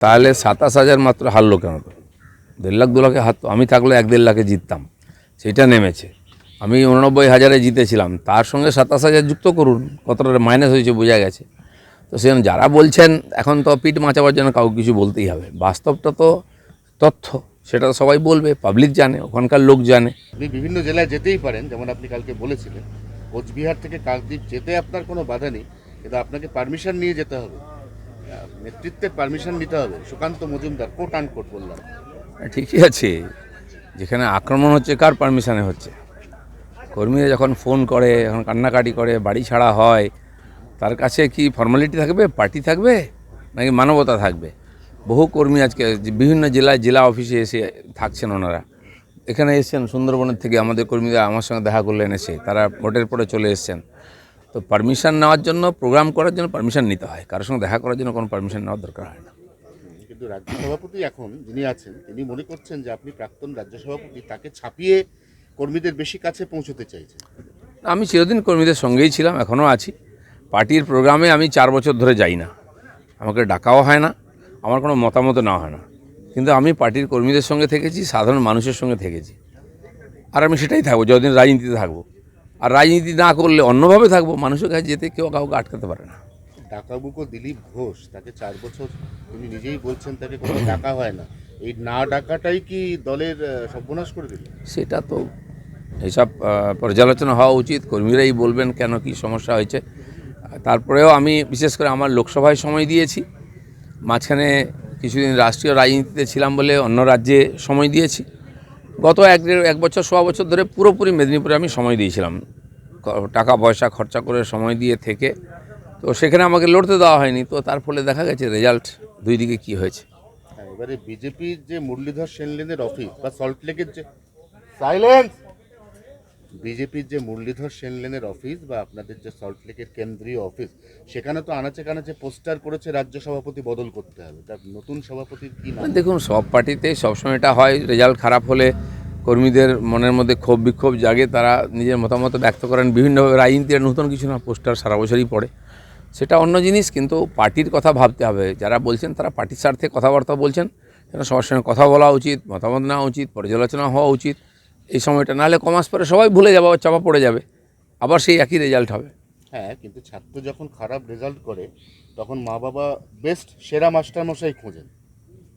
তাহলে ২৭,০০০ মাত্র হারলো কেন? তো ১.৫ লাখ ২ লাখে হারতো, আমি থাকলে ১.৫ লাখে জিততাম, সেইটা নেমেছে। আমি ৮৯,০০০-এ জিতেছিলাম, তার সঙ্গে ২৭,০০০ যুক্ত করুন, কতটা মাইনাস হয়েছে বোঝা গেছে। তো সেখানে যারা বলছেন, এখন তো পিঠ মাচাবার জন্য কাউকে কিছু বলতেই হবে। বাস্তবটা তো তথ্য, সেটা তো সবাই বলবে, পাবলিক জানে, ওখানকার লোক জানে। আপনি বিভিন্ন জেলায় যেতেই পারেন, যেমন আপনি কালকে বলেছিলেন কোচবিহার থেকে কাকদ্বীপ যেতে আপনার কোনো বাধা নেই, কিন্তু আপনাকে পারমিশন নিয়ে যেতে হবে, নেতৃত্বের পারমিশন নিতে হবে। সুকান্ত মজুমদার কোট আন কোট বললাম। ঠিকই আছে, যেখানে আক্রমণ হচ্ছে কার পারমিশনে হচ্ছে? কর্মীরা যখন ফোন করে, যখন কান্নাকাটি করে, বাড়ি ছাড়া হয়, তার কাছে কি ফর্মালিটি থাকবে, পার্টি থাকবে, নাকি মানবতা থাকবে? বহু কর্মী আজকে বিভিন্ন জেলায় জেলা অফিসে এসে থাকছেন, ওনারা এখানে এসছেন সুন্দরবনের থেকে, আমাদের কর্মীরা আমার সঙ্গে দেখা করলেন এসে, তারা ভোটের পরে চলে এসছেন। তো পারমিশন নেওয়ার জন্য, প্রোগ্রাম করার জন্য পারমিশন নিতে হয়, কারোর সঙ্গে দেখা করার জন্য কোনো পারমিশন নেওয়ার দরকার হয় না। কিন্তু রাজ্য সভাপতি এখন যিনি আছেন, তিনি মনে করছেন যে আপনি প্রাক্তন রাজ্য সভাপতি, তাকে ছাপিয়ে কর্মীদের বেশি কাছে পৌঁছতে চাইছেন। আমি চিরদিন কর্মীদের সঙ্গেই ছিলাম, এখনও আছি। পার্টির প্রোগ্রামে আমি 4 বছর ধরে যাই না, আমাকে ডাকাও হয় না, আমার কোনো মতামত নেওয়া হয় না, কিন্তু আমি পার্টির কর্মীদের সঙ্গে থেকেছি, সাধারণ মানুষের সঙ্গে থেকেছি, আর আমি সেটাই থাকবো যতদিন রাজনীতিতে থাকবো। আর রাজনীতি না করলে অন্যভাবে থাকবো, মানুষের কাছে যেতে কেউ কাউকে আটকাতে পারে না। ডাকাবুকো দিলীপ ঘোষ, তাকে 4 বছর তিনি নিজেই বলছেন তাকে কোনো ডাকা হয় না, এই না ডাকাটাই কি দলের সর্বনাশ করে দিল? সেটা তো এইসব পর্যালোচনা হওয়া উচিত, কর্মীরাই বলবেন কেন কি সমস্যা হয়েছে। তারপরেও আমি বিশেষ করে আমার লোকসভায় সময় দিয়েছি, মাঝখানে কিছুদিন রাষ্ট্রীয় রাজনীতিতে ছিলাম বলে অন্য রাজ্যে সময় দিয়েছি। গত ১ বছর ১.৫ বছর ধরে পুরোপুরি মেদিনীপুরে আমি সময় দিয়েছিলাম, টাকা পয়সা খরচা করে সময় দিয়ে থেকে। তো সেখানে আমাকে লড়তে দেওয়া হয়নি, তো তার ফলে দেখা গেছে রেজাল্ট দুই দিকে কী হয়েছে। হ্যাঁ, এবারে বিজেপির যে মুরলীধর সেনলেনের অফিস বা সল্টলেকের যে সাইলেন্স, বিজেপির যে মুরলীধর সেনলেনের অফিস বা আপনাদের যে সল্টলেকের কেন্দ্রীয় অফিস, সেখানে তো আনাচে কানাচে পোস্টার করেছে রাজ্য সভাপতি বদল করতে হবে, তার নতুন সভাপতির কি নাম? দেখুন, সব পার্টিতেই সবসময় এটা হয়, রেজাল্ট খারাপ হলে কর্মীদের মনের মধ্যে ক্ষোভ বিক্ষোভ জাগে, তারা নিজের মতামত ব্যক্ত করেন বিভিন্নভাবে। রাজনীতির নতুন কিছু না, পোস্টার সারা বছরই পড়ে, সেটা অন্য জিনিস। কিন্তু পার্টির কথা ভাবতে হবে, যারা বলছেন তারা পার্টির স্বার্থে কথাবার্তা বলছেন, সেটা সবার সঙ্গে কথা বলা উচিত, মতামত নেওয়া উচিত, পর্যালোচনা হওয়া উচিত এই সময়টা। নাহলে কমাস পরে সবাই ভুলে যাবে, আবার চাপা পড়ে যাবে, আবার সেই একই রেজাল্ট হবে। হ্যাঁ, কিন্তু ছাত্র যখন খারাপ রেজাল্ট করে, তখন মা বাবা বেস্ট সেরা মাস্টারমশাই খোঁজেন,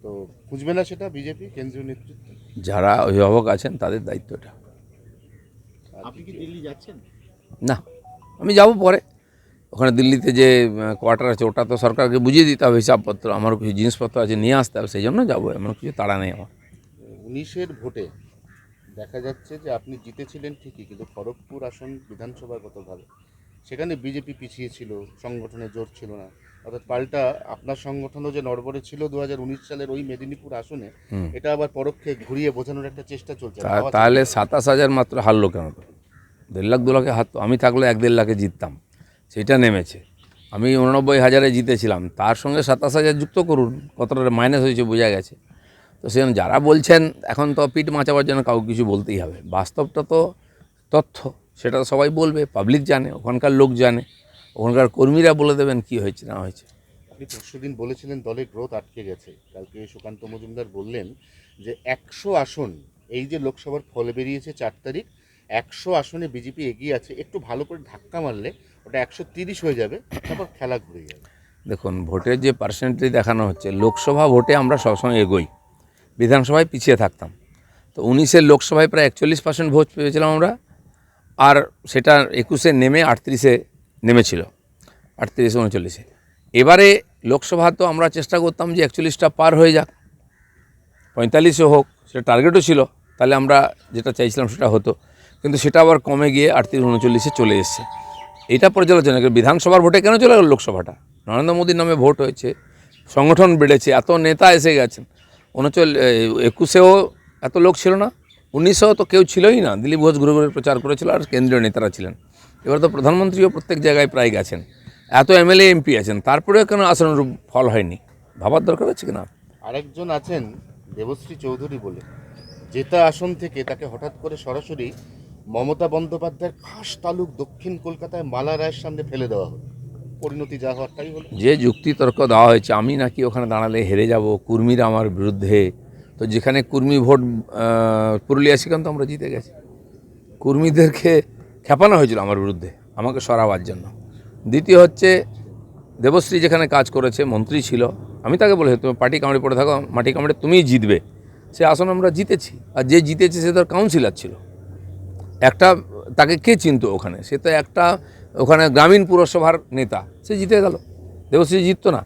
তো খুঁজবে না সেটা বিজেপি কেন্দ্রীয় নেতৃত্ব? যারা অভিভাবক আছেন তাদের দায়িত্ব এটা। আপনি কি দিল্লি যাচ্ছেন? না, আমি যাব পরে। ওখানে দিল্লিতে যে কোয়ার্টার আছে, ওটা তো সরকারকে বুঝিয়ে দিতে হবে, হিসাবপত্র, আমারও কিছু জিনিসপত্র আছে নিয়ে আসতে হবে, সেই জন্য যাবো, এমন কিছু তাড়া নেই আমার। 19-এর ভোটে দেখা যাচ্ছে যে আপনি জিতেছিলেন ঠিকই, কিন্তু খড়গপুর আসন বিধানসভাগতভাবে সেখানে বিজেপি পিছিয়ে ছিল, সংগঠনে জোর ছিল না। অর্থাৎ পাল্টা আপনার সংগঠনও যে নড়বড়ে ছিল 2019 সালের ওই মেদিনীপুর আসনে, এটা আবার পরোক্ষে ঘুরিয়ে বোঝানোর একটা চেষ্টা চলছে। তাহলে ২৭,০০০ মাত্র হারলো কেন? তো ১.৫ লাখ ২ লাখে হারতো, আমি থাকলে ১.৫ লাখে জিততাম, সেইটা নেমেছে। আমি ৮৯,০০০-এ জিতেছিলাম, তার সঙ্গে ২৭,০০০ যুক্ত করুন, কতটা মাইনাস হয়েছে বোঝা গেছে। তো সেখানে যারা বলছেন, এখন তো পিঠ মাচাবার জন্য কাউকে কিছু বলতেই হবে। বাস্তবটা তো তথ্য, সেটা তো সবাই বলবে, পাবলিক জানে, ওখানকার লোক জানে, ওখানকার কর্মীরা বলে দেবেন কী হয়েছে না হয়েছে। আপনি পরশুদিন বলেছিলেন দলের গ্রোথ আটকে গেছে, কালকে সুকান্ত মজুমদার বললেন যে 100 আসন, এই যে লোকসভার ফল বেরিয়েছে 4 তারিখ, 100 আসনে বিজেপি এগিয়ে আছে, একটু ভালো করে ধাক্কা মারলে ওটা 130 হয়ে যাবে, তারপর খেলা ঘুরে যাবে। দেখুন, ভোটের যে পার্সেন্টেজ দেখানো হচ্ছে, লোকসভা ভোটে আমরা সবসময় এগোই, বিধানসভায় পিছিয়ে থাকতাম। তো 19-এর লোকসভায় প্রায় 41% ভোট পেয়েছিলাম আমরা, আর সেটা 21-এ নেমে 38-এ নেমেছিল, 38-39-এ। এবারে লোকসভা তো আমরা চেষ্টা করতাম যে 41টা পার হয়ে যাক, 45-এ হোক, সেটা টার্গেটও ছিল, তাহলে আমরা যেটা চাইছিলাম সেটা হতো। কিন্তু সেটা আবার কমে গিয়ে 38-39-এ চলে এসছে। এটা পর্যালোচনা করে বিধানসভার ভোটে কেন চলে গেল লোকসভাটা? নরেন্দ্র মোদীর নামে ভোট হয়েছে, সংগঠন বেড়েছে, এত নেতা এসে গেছেন। 21-এও এত লোক ছিল না, 19-এও তো কেউ ছিলই না, দিলীপ ঘোষ ঘুরে ঘুরে প্রচার করেছিল, আর কেন্দ্রীয় নেতারা ছিলেন। এবার তো প্রধানমন্ত্রীও প্রত্যেক জায়গায় প্রায় গেছেন, এত এমএলএ এমপি আছেন, তারপরেও কেন আশানুরূপ ফল হয়নি? ভাবার দরকার আছে কিনা? আরেকজন আছেন দেবশ্রী চৌধুরী বলে, জেতা আসন থেকে তাকে হঠাৎ করে সরাসরি মমতা বন্দ্যোপাধ্যায়ের খাস তালুক দক্ষিণ কলকাতায় মালা রায়ের সামনে ফেলে দেওয়া হলো। পরিণতি যা হওয়ার তাই হলো। যে যুক্তি তর্ক দেওয়া হয়েছে আমি নাকি ওখানে দাঁড়ালে হেরে যাব, কুর্মীরা আমার বিরুদ্ধে, তো যেখানে কুর্মী ভোট পুরুলিয়া সেখানে তো আমরা জিতে গেছি। কুর্মীদেরকে খেপানো হয়েছিল আমার বিরুদ্ধে আমাকে সরাবার জন্য। দ্বিতীয় হচ্ছে দেবশ্রী যেখানে কাজ করেছে, মন্ত্রী ছিল, আমি তাকে বলেছি তুমি পার্টি কামড়ে পড়ে থাকো, মাটি কামড়ে তুমিই জিতবে। সে আসন আমরা জিতেছি, আর যে জিতেছে সে তার কাউন্সিলর ছিল। একটা তাকে কে চিনতো ওখানে, সে তো একটা ওখানে গ্রামীণ পুরসভার নেতা, সে জিতে গেল, দেবশ্রী জিততো না।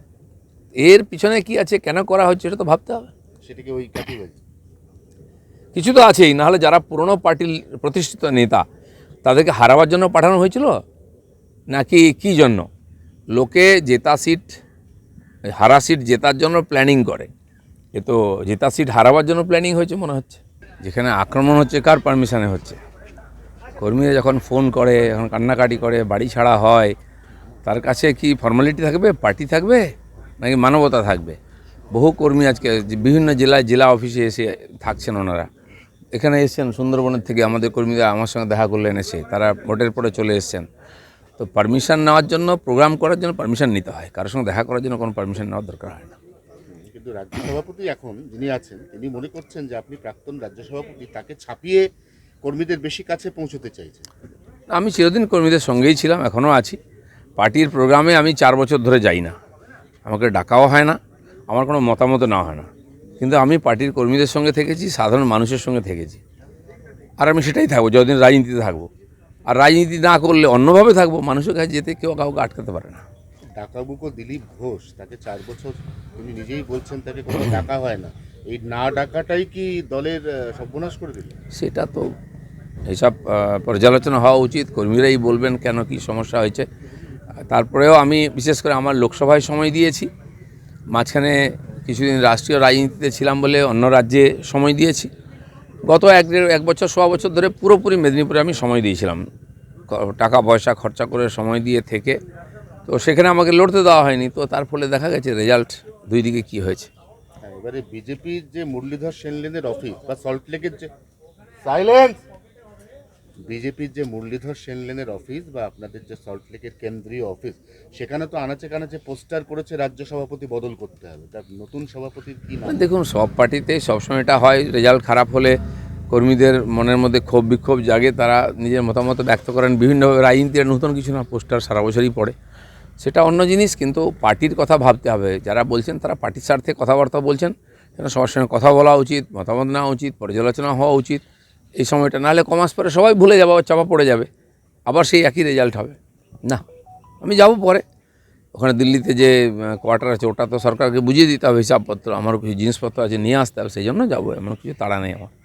এর পিছনে কি আছে, কেন করা হচ্ছে, এটা তো ভাবতে হবে। সেটাকে ওই কাটি বলছে। কিছু তো আছেই, নাহলে যারা পুরনো পার্টির প্রতিষ্ঠিত নেতা তাদেরকে হারাবার জন্য পাঠানো হয়েছিল নাকি কি জন্য? লোকে জেতা সিট হারা সিট জেতার জন্য প্ল্যানিং করে, এ তো জেতা সিট হারাবার জন্য প্ল্যানিং হয়েছে মনে হচ্ছে। যেখানে আক্রমণ হচ্ছে কার পারমিশনে হচ্ছে? কর্মীরা যখন ফোন করে, যখন কান্নাকাটি করে, বাড়ি ছাড়া হয়, তার কাছে কি ফর্মালিটি থাকবে, পার্টি থাকবে, নাকি মানবতা থাকবে? বহু কর্মী আজকে বিভিন্ন জেলায় জেলা অফিসে এসে থাকছেন, ওনারা এখানে এসছেন সুন্দরবনের থেকে, আমাদের কর্মীরা আমার সঙ্গে দেখা করলেন এসে, তারা ভোটের পরে চলে এসছেন। তো পারমিশন নেওয়ার জন্য, প্রোগ্রাম করার জন্য পারমিশন নিতে হয়, কারোর সঙ্গে দেখা করার জন্য কোনো পারমিশন নেওয়ার দরকার হয় না। কিন্তু রাজ্য সভাপতি এখন যিনি আছেন তিনি মনে করছেন যে আপনি প্রাক্তন রাজ্য সভাপতি, তাকে ছাপিয়ে কর্মীদের বেশি কাছে পৌঁছতে চাইছেন। আমি চিরদিন কর্মীদের সঙ্গেই ছিলাম, এখনও আছি। পার্টির প্রোগ্রামে আমি 4 বছর ধরে যাই না, আমাকে ডাকাও হয় না, আমার কোনো মতামত নেওয়া হয় না, কিন্তু আমি পার্টির কর্মীদের সঙ্গে থেকেছি, সাধারণ মানুষের সঙ্গে থেকেছি, আর আমি সেটাই থাকবো যতদিন রাজনীতিতে থাকবো। আর রাজনীতি না করলে অন্যভাবে থাকবো, মানুষের কাছে যেতে কেউ কাউকে আটকাতে পারে না। ডাকাবুকো দিলীপ ঘোষ, তাকে 4 বছর তিনি নিজেই বলছেন তাকে কোনো ডাকা হয় না, এই না ডাকাটাই কি দলের সর্বনাশ করে দিল? সেটা তো এইসব পর্যালোচনা হওয়া উচিত, কর্মীরাই বলবেন কেন কি সমস্যা হয়েছে। তারপরেও আমি বিশেষ করে আমার লোকসভায় সময় দিয়েছি, মাঝখানে কিছুদিন রাষ্ট্রীয় রাজনীতিতে ছিলাম বলে অন্য রাজ্যে সময় দিয়েছি। গত 1 বছর 1.25 বছর ধরে পুরোপুরি মেদিনীপুরে আমি সময় দিয়েছিলাম, টাকা পয়সা খরচা করে সময় দিয়ে থেকে। তো সেখানে আমাকে লড়তে দেওয়া হয়নি, তো তার ফলে দেখা গেছে রেজাল্ট দুই দিকে কী হয়েছে। হ্যাঁ, এবারে বিজেপির যে মুরলীধর সেনলেনের অফিস বা সল্টলেকের যে সাইলেন্স, বিজেপির যে মুরলীধর সেনলেনের অফিস বা আপনাদের যে সল্টলেকের কেন্দ্রীয় অফিস, সেখানে তো আনাচে কানাচে পোস্টার করেছে রাজ্য সভাপতি বদল করতে হবে, তার নতুন সভাপতির কি নাম? দেখুন, সব পার্টিতে সবসময় এটা হয়, রেজাল্ট খারাপ হলে কর্মীদের মনের মধ্যে ক্ষোভ বিক্ষোভ জাগে, তারা নিজের মতামত ব্যক্ত করেন বিভিন্নভাবে। রাজনীতির নতুন কিছু না, পোস্টার সারা বছরই পড়ে, সেটা অন্য জিনিস। কিন্তু পার্টির কথা ভাবতে হবে, যারা বলছেন তারা পার্টির স্বার্থে কথাবার্তা বলছেন, সেটা সবার সঙ্গে কথা বলা উচিত, মতামত নেওয়া উচিত, পর্যালোচনা হওয়া উচিত এই সময়টা। নাহলে কমাস পরে সবাই ভুলে যাবে, আবার চাপা পড়ে যাবে, আবার সেই একই রেজাল্ট হবে। না, আমি যাব পরে, ওখানে দিল্লিতে যে কোয়ার্টার আছে ওটা তো সরকারকে বুঝিয়ে দিতে হবে, হিসাবপত্র, আমারও কিছু জিনিসপত্র আছে নিয়ে আসতে হবে, সেই জন্য যাবো, এমন কিছু তাড়া নেই আমার।